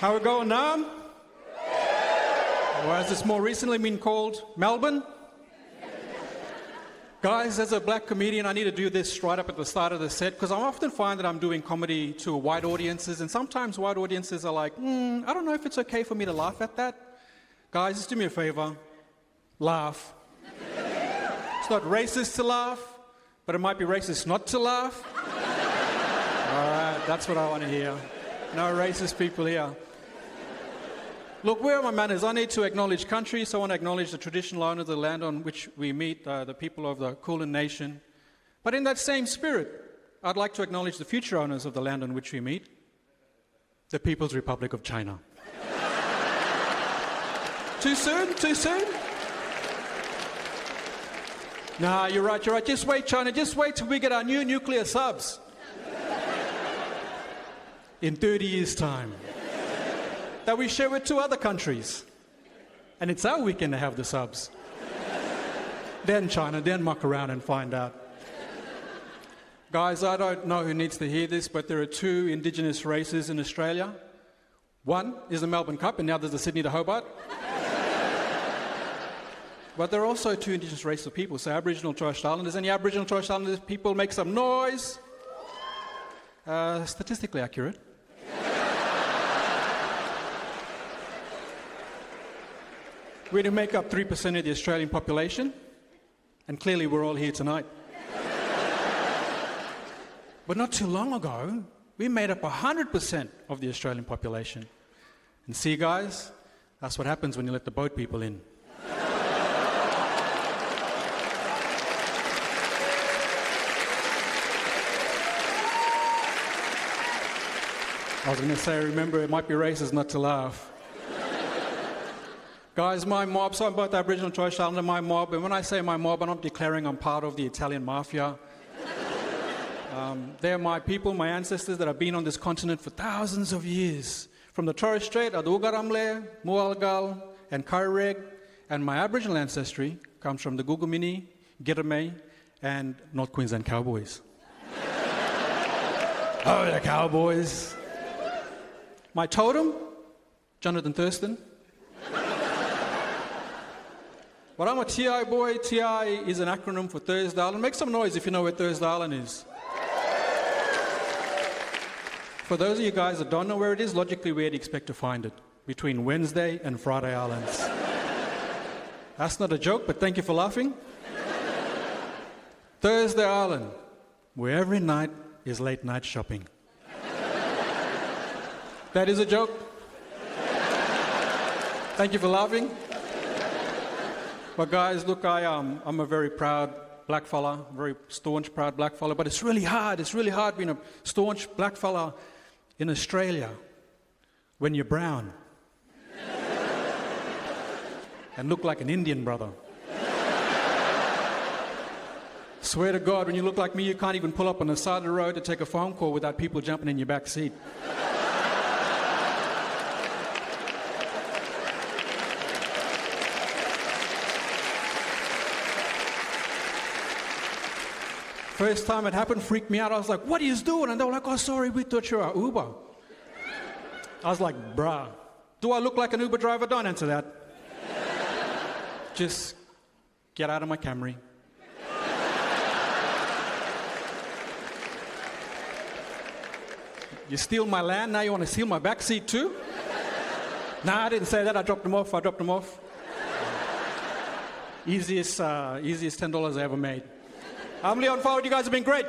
How we going now? Or as it's more recently been called, Melbourne? Guys, as a black comedian, I need to do this right up at the start of the set because I often find that I'm doing comedy to white audiences, and sometimes white audiences are like, I don't know if it's okay for me to laugh at that. Guys, just do me a favor. Laugh. It's not racist to laugh, but it might be racist not to laugh. All right, that's what I want to hear. No racist people here. Look, where are my manners? I need to acknowledge country, so I want to acknowledge the traditional owners of the land on which we meet, the people of the Kulin Nation. But in that same spirit, I'd like to acknowledge the future owners of the land on which we meet, the People's Republic of China. Too soon? Too soon? Nah, you're right. Just wait, China. Just wait till we get our new nuclear subs. In 30 years' time. That we share with 2 other countries. And it's our weekend to have the subs. Then China, then muck around and find out. Guys, I don't know who needs to hear this, but there are 2 indigenous races in Australia. One is the Melbourne Cup and the other is the Sydney to Hobart. But there are also 2 indigenous races of people, so Aboriginal and Torres Strait Islanders. Any Aboriginal and Torres Strait Islanders people make some noise? Statistically accurate. We do make up 3% of the Australian population, and clearly we're all here tonight. But not too long ago, we made up 100% of the Australian population. And see, guys, that's what happens when you let the boat people in. I was going to say, remember, it might be racist not to laugh. Guys, my mob, so I'm both Aboriginal and Torres Strait Islander, my mob, and when I say my mob, I'm not declaring I'm part of the Italian mafia. They're my people, my ancestors that have been on this continent for thousands of years. From the Torres Strait, Adugaramle, Mualgal, and Kaireg, and my Aboriginal ancestry comes from the Gugumini, Girame, and North Queensland Cowboys. Oh, the Cowboys. My totem, Jonathan Thurston. But I'm a TI boy. TI is an acronym for Thursday Island. Make some noise if you know where Thursday Island is. For those of you guys that don't know where it is, logically where do you expect to find it? Between Wednesday and Friday Islands. That's not a joke, but thank you for laughing. Thursday Island, where every night is late night shopping. That is a joke. Thank you for laughing. But guys, look, I'm a very proud black fella, very staunch, proud black fella, but it's really hard being a staunch black fella in Australia when you're brown and look like an Indian brother. Swear to God, when you look like me, you can't even pull up on the side of the road to take a phone call without people jumping in your back seat. First time it happened, freaked me out. I was like, what are you doing? And they were like, oh, sorry, we thought you were an Uber. I was like, bruh, do I look like an Uber driver? Don't answer that. Just get out of my Camry. You steal my land, now you want to steal my back seat too? Nah, I didn't say that. I dropped them off. Easiest $10 I ever made. I'm Leon Forward. You guys have been great.